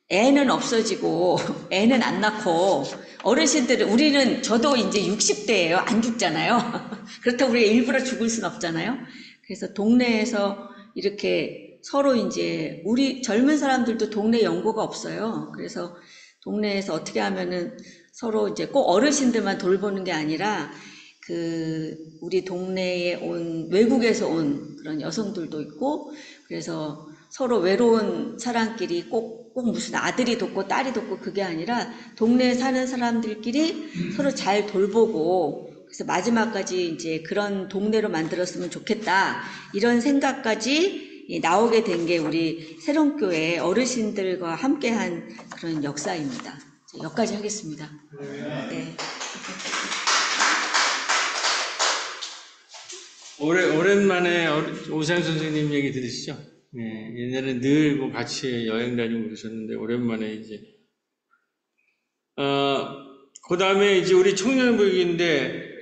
애는 없어지고 애는 안 낳고 어르신들은 우리는 저도 이제 60대예요. 안 죽잖아요. 그렇다고 우리가 일부러 죽을 순 없잖아요. 그래서 동네에서 이렇게 서로 이제 우리 젊은 사람들도 동네 연고가 없어요. 그래서 동네에서 어떻게 하면은 서로 이제 꼭 어르신들만 돌보는 게 아니라 그 우리 동네에 온 외국에서 온 그런 여성들도 있고 그래서 서로 외로운 사람끼리 꼭 무슨 아들이 돕고 딸이 돕고 그게 아니라 동네에 사는 사람들끼리 서로 잘 돌보고 그래서 마지막까지 이제 그런 동네로 만들었으면 좋겠다 이런 생각까지 나오게 된 게 우리 새롬교회 어르신들과 함께한 그런 역사입니다. 여기까지 하겠습니다. 네. 오랜만에 오상 선생님 얘기 들으시죠? 네, 옛날에 늘 뭐 같이 여행 다니고 그러셨는데 오랜만에 이제 그 다음에 이제 우리 청년부인데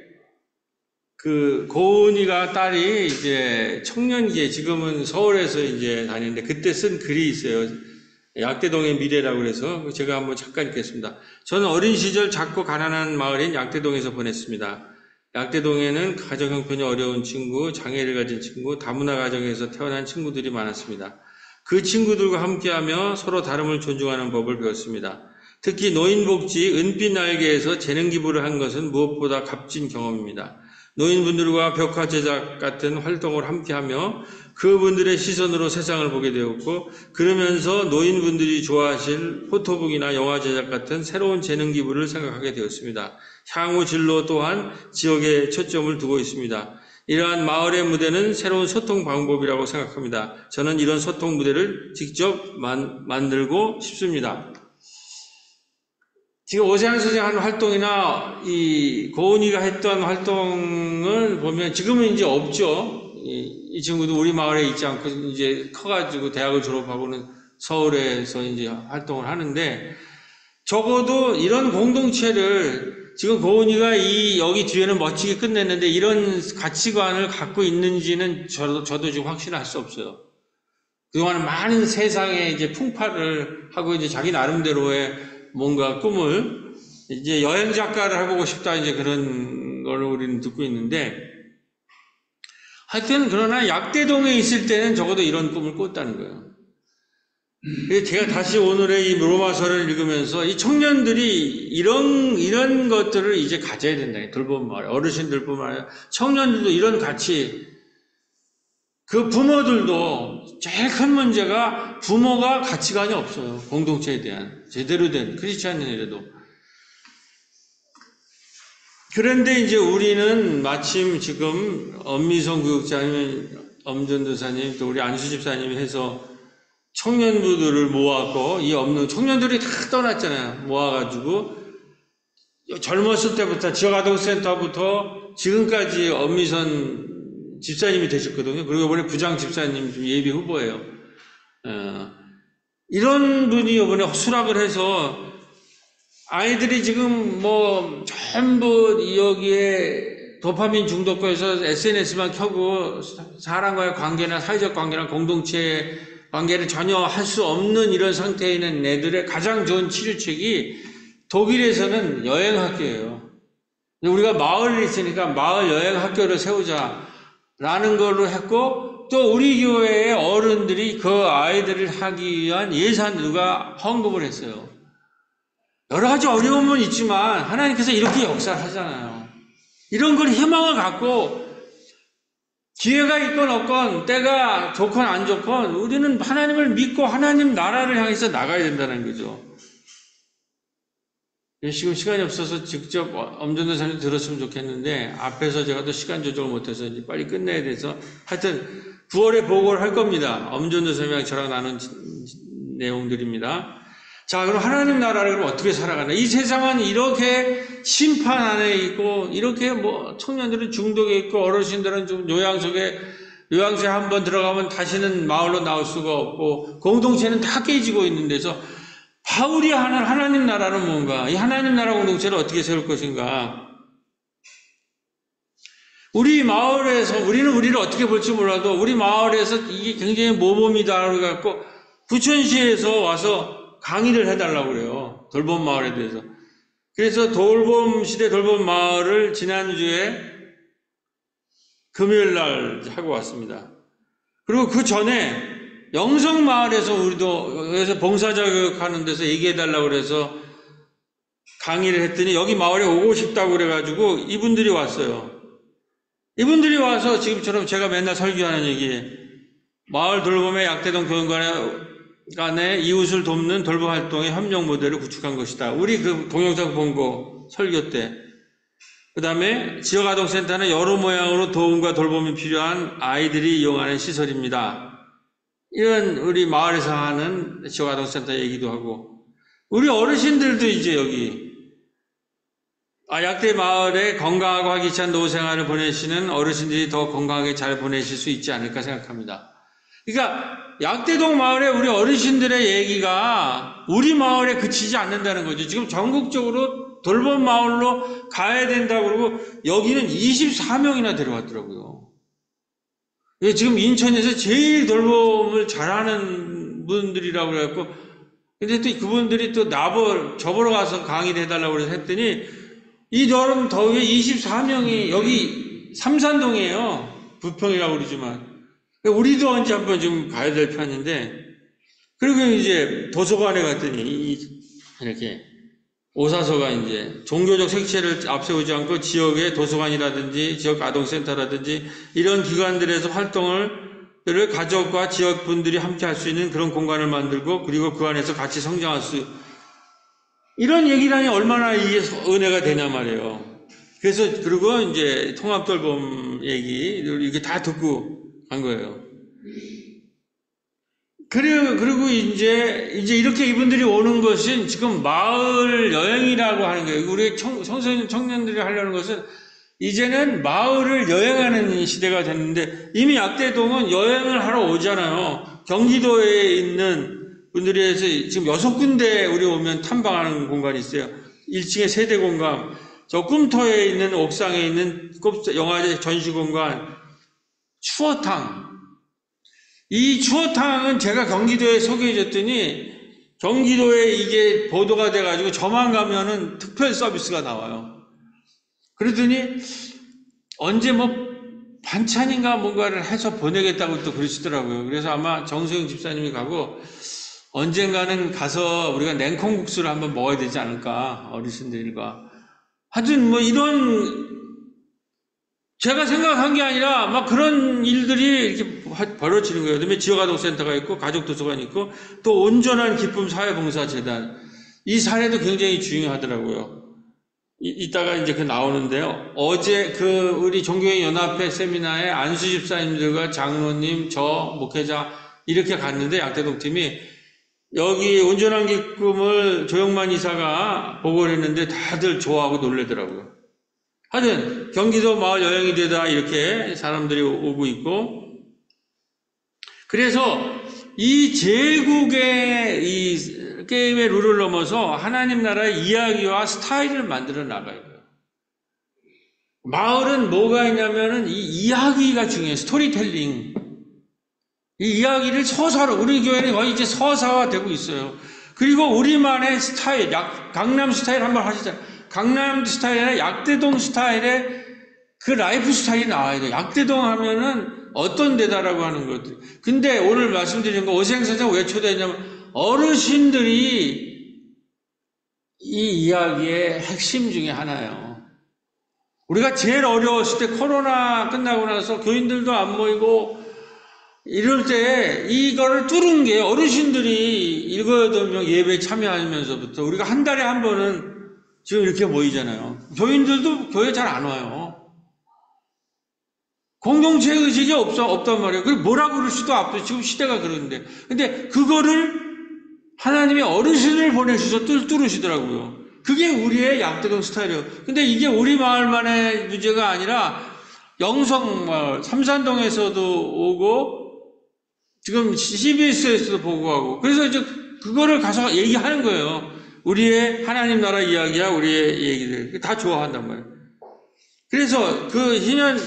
그 고은이가 딸이 이제 청년기에 지금은 서울에서 이제 다니는데 그때 쓴 글이 있어요. 약대동의 미래라고 그래서 제가 한번 잠깐 읽겠습니다. 저는 어린 시절 작고 가난한 마을인 약대동에서 보냈습니다. 약대동에는 가정 형편이 어려운 친구, 장애를 가진 친구, 다문화 가정에서 태어난 친구들이 많았습니다. 그 친구들과 함께하며 서로 다름을 존중하는 법을 배웠습니다. 특히 노인복지 은빛 날개에서 재능 기부를 한 것은 무엇보다 값진 경험입니다. 노인분들과 벽화 제작 같은 활동을 함께하며 그분들의 시선으로 세상을 보게 되었고, 그러면서 노인분들이 좋아하실 포토북이나 영화 제작 같은 새로운 재능 기부를 생각하게 되었습니다. 향후 진로 또한 지역에 초점을 두고 있습니다. 이러한 마을의 무대는 새로운 소통 방법이라고 생각합니다. 저는 이런 소통 무대를 직접 만들고 싶습니다. 지금 오세환 선생님 하는 활동이나 이 고은이가 했던 활동을 보면 지금은 이제 없죠. 이 친구도 우리 마을에 있지 않고 이제 커가지고 대학을 졸업하고는 서울에서 이제 활동을 하는데, 적어도 이런 공동체를 지금 고은이가 여기 뒤에는 멋지게 끝냈는데 이런 가치관을 갖고 있는지는 저도 지금 확신할 수 없어요. 그동안 많은 세상에 이제 풍파를 하고 이제 자기 나름대로의 뭔가 꿈을 이제 여행 작가를 해보고 싶다 이제 그런 걸 우리는 듣고 있는데, 하여튼 그러나 약대동에 있을 때는 적어도 이런 꿈을 꿨다는 거예요. 그래서 제가 다시 오늘의 이 로마서를 읽으면서 이 청년들이 이런 것들을 이제 가져야 된다. 돌봄 마을, 어르신들뿐만 아니라 청년들도 이런 가치, 그 부모들도 제일 큰 문제가 부모가 가치관이 없어요. 공동체에 대한 제대로 된 크리스찬이라도. 그런데 이제 우리는 마침 지금 엄미성 교육자님, 엄전도사님, 또 우리 안수 집사님이 해서 청년부들을 모아서 이 없는 청년들이 다 떠났잖아요. 모아가지고 젊었을 때부터 지역아동센터부터 지금까지 엄미선 집사님이 되셨거든요. 그리고 이번에 부장 집사님 예비 후보예요. 이런 분이 이번에 수락을 해서 아이들이 지금 뭐 전부 여기에 도파민 중독과에서 SNS만 켜고 사람과의 관계나 사회적 관계나 공동체 관계를 전혀 할 수 없는 이런 상태에 있는 애들의 가장 좋은 치료책이 독일에서는 여행학교예요. 우리가 마을에 있으니까 마을 여행학교를 세우자라는 걸로 했고, 또 우리 교회의 어른들이 그 아이들을 하기 위한 예산 누가 헌금을 했어요. 여러 가지 어려움은 있지만 하나님께서 이렇게 역사를 하잖아요. 이런 걸 희망을 갖고 기회가 있건 없건 때가 좋건 안 좋건 우리는 하나님을 믿고 하나님 나라를 향해서 나가야 된다는 거죠. 지금 시간이 없어서 직접 엄전도사님 들었으면 좋겠는데 앞에서 제가 또 시간 조정을 못해서 이제 빨리 끝내야 돼서 하여튼 9월에 보고를 할 겁니다. 엄전도사님이랑 저랑 나눈 내용들입니다. 자, 그럼 하나님 나라를 어떻게 살아가나? 이 세상은 이렇게 심판 안에 있고, 이렇게 뭐 청년들은 중독에 있고, 어르신들은 좀 요양소에 한번 들어가면 다시는 마을로 나올 수가 없고, 공동체는 다 깨지고 있는 데서 바울이 하는 하나님 나라는 뭔가? 이 하나님 나라 공동체를 어떻게 세울 것인가? 우리 마을에서, 우리를 어떻게 볼지 몰라도 우리 마을에서 이게 굉장히 모범이다 그래갖고 부천시에서 와서 강의를 해달라고 그래요. 돌봄 마을에 대해서. 그래서 시대 돌봄 마을을 지난주에 금요일 날 하고 왔습니다. 그리고 그 전에 영성 마을에서 우리도 여기서 봉사자교육 하는 데서 얘기해달라고 그래서 강의를 했더니 여기 마을에 오고 싶다고 그래가지고 이분들이 왔어요. 이분들이 와서 지금처럼 제가 맨날 설교하는 얘기, 마을 돌봄의 약대동 교인간의 이웃을 돕는 돌봄 활동의 협력 모델을 구축한 것이다. 우리 그 동영상 본 거 설교 때. 그 다음에 지역아동센터는 여러 모양으로 도움과 돌봄이 필요한 아이들이 이용하는 시설입니다. 이런 우리 마을에서 하는 지역아동센터 얘기도 하고, 우리 어르신들도 이제 여기 약대 마을에 건강하고 활기찬 노후 생활을 보내시는 어르신들이 더 건강하게 잘 보내실 수 있지 않을까 생각합니다. 그러니까 약대동 마을에 우리 어르신들의 얘기가 우리 마을에 그치지 않는다는 거죠. 지금 전국적으로 돌봄 마을로 가야 된다고 그러고 여기는 24명이나 데려왔더라고요. 지금 인천에서 제일 돌봄을 잘하는 분들이라고 그래갖고, 근데 또 그분들이 또 저보러 가서 강의를 해달라고 그래서 했더니 이 여름 더위에 24명이 여기 삼산동이에요. 부평이라고 그러지만. 우리도 언제 한번 좀 가야 될 편인데, 그리고 이제 도서관에 갔더니 이렇게 오사서가 이제 종교적 색채를 앞세우지 않고 지역의 도서관이라든지 지역 아동센터라든지 이런 기관들에서 활동을 가족과 지역 분들이 함께 할 수 있는 그런 공간을 만들고 그리고 그 안에서 같이 성장할 수 이런 얘기라니 얼마나 이게 은혜가 되냐 말이에요. 그래서 그리고 이제 통합돌봄 얘기 이게 다 듣고 간 거예요. 그리고 이제 이렇게 이분들이 오는 것은 지금 마을 여행이라고 하는 거예요. 우리 청년들이 하려는 것은 이제는 마을을 여행하는 시대가 됐는데 이미 약대동은 여행을 하러 오잖아요. 경기도에 있는 분들이 해서 지금 6군데 우리 오면 탐방하는 공간이 있어요. 1층에 세대 공간, 저 꿈터에 있는 옥상에 있는 영화제 전시 공간, 추어탕. 이 추어탕은 제가 경기도에 소개해줬더니 경기도에 이게 보도가 돼가지고 저만 가면은 특별 서비스가 나와요. 그러더니 언제 뭐 반찬인가 뭔가를 해서 보내겠다고 또 그러시더라고요. 그래서 아마 정수영 집사님이 가고 언젠가는 가서 우리가 냉콩국수를 한번 먹어야 되지 않을까, 어르신들과. 하여튼 뭐 이런 제가 생각한 게 아니라 막 그런 일들이 이렇게 벌어지는 거예요. 그다음에 지역아동센터가 있고 가족도서관이 있고 또 온전한 기쁨 사회봉사재단 이 사례도 굉장히 중요하더라고요. 이따가 이제 그 나오는데요. 어제 우리 종교인 연합회 세미나에 안수 집사님들과 장로님, 저 목회자 이렇게 갔는데 약대동 팀이 여기 온전한 기쁨을 조영만 이사가 보고를 했는데 다들 좋아하고 놀래더라고요. 하여튼 경기도 마을 여행이 되다 이렇게 사람들이 오고 있고 그래서 이 제국의 이 게임의 룰을 넘어서 하나님 나라의 이야기와 스타일을 만들어 나가야 돼요. 마을은 뭐가 있냐면은 이 이야기가 중요해요. 스토리텔링. 이 이야기를 서사로 우리 교회는 거의 이제 서사화되고 있어요. 그리고 우리만의 스타일, 강남 스타일 한번 하시잖아요. 강남 스타일이 아니라 약대동 스타일의 그 라이프 스타일이 나와야 돼요. 약대동 하면은 어떤 데다라고 하는 것들. 근데 오늘 말씀드린 거 오생선생 왜 초대했냐면 어르신들이 이 이야기의 핵심 중에 하나예요. 우리가 제일 어려웠을 때 코로나 끝나고 나서 교인들도 안 모이고 이럴 때 이거를 뚫은 게 어르신들이 7, 8명 예배에 참여하면서부터 우리가 한 달에 한 번은 지금 이렇게 모이잖아요. 교인들도 교회 잘 안 와요. 공동체 의식이 없단 말이에요. 그리고 뭐라고 그럴 수도 없어요. 지금 시대가 그런데. 근데 그거를 하나님이 어르신을 보내주셔서 뚫으시더라고요. 그게 우리의 약대동 스타일이에요. 근데 이게 우리 마을만의 문제가 아니라 영성마을, 삼산동에서도 오고 지금 CBS에서도 보고하고 그래서 이제 그거를 가서 얘기하는 거예요. 우리의 하나님 나라 이야기야 우리의 얘기들 다 좋아한단 말이에요. 그래서 그 희년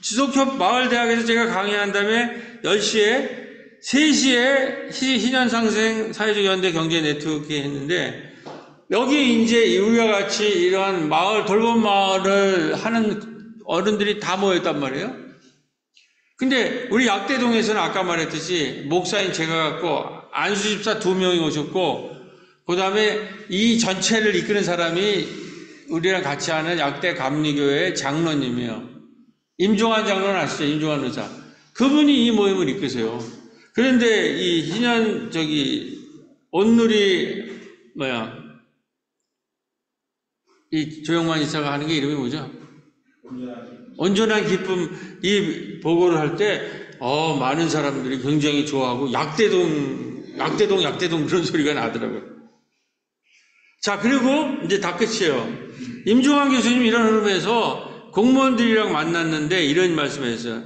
지속협 마을대학에서 제가 강의한 다음에 10시에 3시에 희년상생 사회적 연대 경제 네트워크 했는데 여기 이제 우리와 같이 이러한 마을 돌봄 마을을 하는 어른들이 다 모였단 말이에요. 근데 우리 약대동에서는 아까 말했듯이 목사인 제가 갖고 안수집사 2명이 오셨고 그 다음에 이 전체를 이끄는 사람이 우리랑 같이 하는 약대 감리교회 장로님이에요. 임종환 장로는 아시죠? 임종환 의사. 그분이 이 모임을 이끄세요. 그런데 이 희년 온누리 이 조영만 이사가 하는 게 이름이 뭐죠? 온전한 기쁨 이 보고를 할 때 많은 사람들이 굉장히 좋아하고 약대동 그런 소리가 나더라고요. 자, 그리고 이제 다 끝이에요. 임종환 교수님 이런 흐름에서 공무원들이랑 만났는데 이런 말씀을 했어요.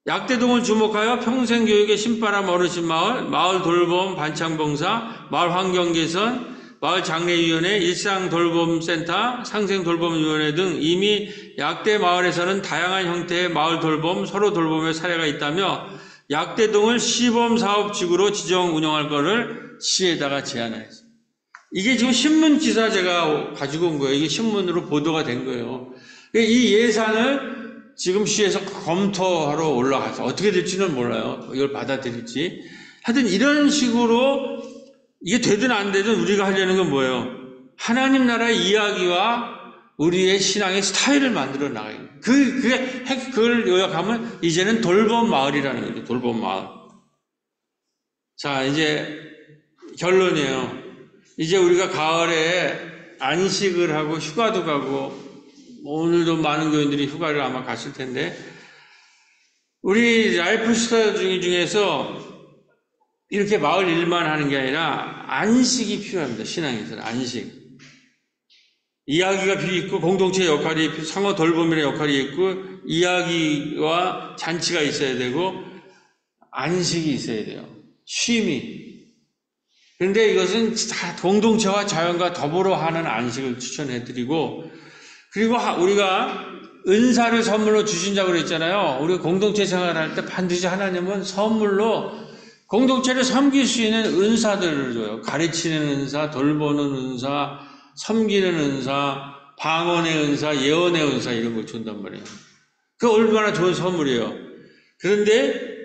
약대동을 주목하여 평생교육의 신바람 어르신 마을 돌봄 반창봉사, 마을 환경개선, 마을 장례위원회, 일상돌봄센터, 상생돌봄위원회 등 이미 약대 마을에서는 다양한 형태의 마을 돌봄, 서로 돌봄의 사례가 있다며 약대동을 시범사업지구로 지정 운영할 것을 시에다가 제안했어요. 이게 지금 신문 기사 제가 가지고 온 거예요. 이게 신문으로 보도가 된 거예요. 이 예산을 지금 시에서 검토하러 올라가서 어떻게 될지는 몰라요. 이걸 받아들일지. 하여튼 이런 식으로 이게 되든 안 되든 우리가 하려는 건 뭐예요? 하나님 나라의 이야기와 우리의 신앙의 스타일을 만들어 나가요. 그걸 요약하면 이제는 돌봄 마을이라는 거죠. 돌봄 마을. 자, 이제 결론이에요. 이제 우리가 가을에 안식을 하고 휴가도 가고, 오늘도 많은 교인들이 휴가를 아마 갔을 텐데, 우리 라이프 스타일 중에서 이렇게 마을 일만 하는 게 아니라 안식이 필요합니다. 신앙에서는 안식. 이야기가 있고 공동체 역할이 있고 상호 돌봄이라는 역할이 있고 이야기와 잔치가 있어야 되고 안식이 있어야 돼요. 쉼이. 그런데 이것은 다 공동체와 자연과 더불어 하는 안식을 추천해드리고, 그리고 우리가 은사를 선물로 주신다고 그랬잖아요. 우리가 공동체 생활할 때 반드시 하나님은 선물로 공동체를 섬길 수 있는 은사들을 줘요. 가르치는 은사, 돌보는 은사, 섬기는 은사, 방언의 은사, 예언의 은사 이런 걸 준단 말이에요. 그 얼마나 좋은 선물이에요. 그런데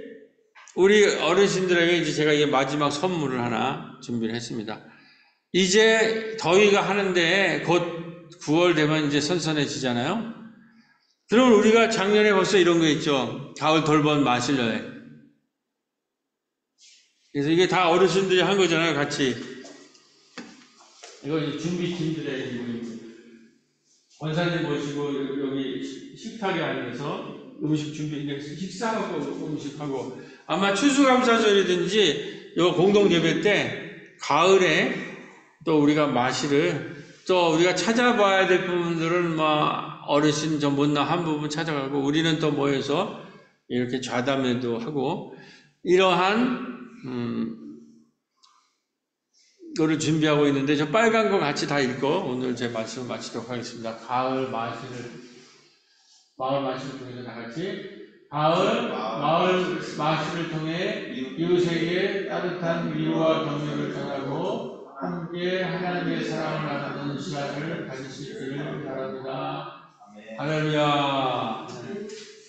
우리 어르신들에게 이제 제가 이게 마지막 선물을 하나 준비를 했습니다. 이제 더위가 하는데 곧 9월 되면 이제 선선해지잖아요. 그러면 우리가 작년에 벌써 이런 거 있죠. 가을 돌봄 마실 여행. 그래서 이게 다 어르신들이 한 거잖아요, 같이. 이거 이제 준비팀들의 권사님 모시고 여기 식탁에 앉아서 음식 준비, 식사하고 음식하고, 아마 추수감사절이든지 요 공동예배 때 가을에 또 우리가 마시를 또 우리가 찾아봐야 될 부분들은 어르신 좀 못나 한 부분 찾아가고 우리는 또 모여서 이렇게 좌담회도 하고 이러한 거를 준비하고 있는데 저 빨간 거 같이 다 읽고 오늘 제 말씀을 마치도록 하겠습니다. 마을 마시를 통해서 다 같이 마을 마시를 통해 이웃에게 따뜻한 위로와 격려를 전하고 함께 하나님의 사랑을 나누는 시간을 가질 수 있기를 바랍니다. 할렐루야.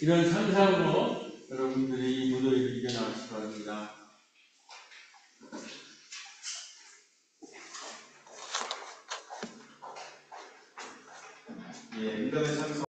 이런 상상으로 여러분들이 무도에 이겨나가시기 바랍니다. 예, 인터넷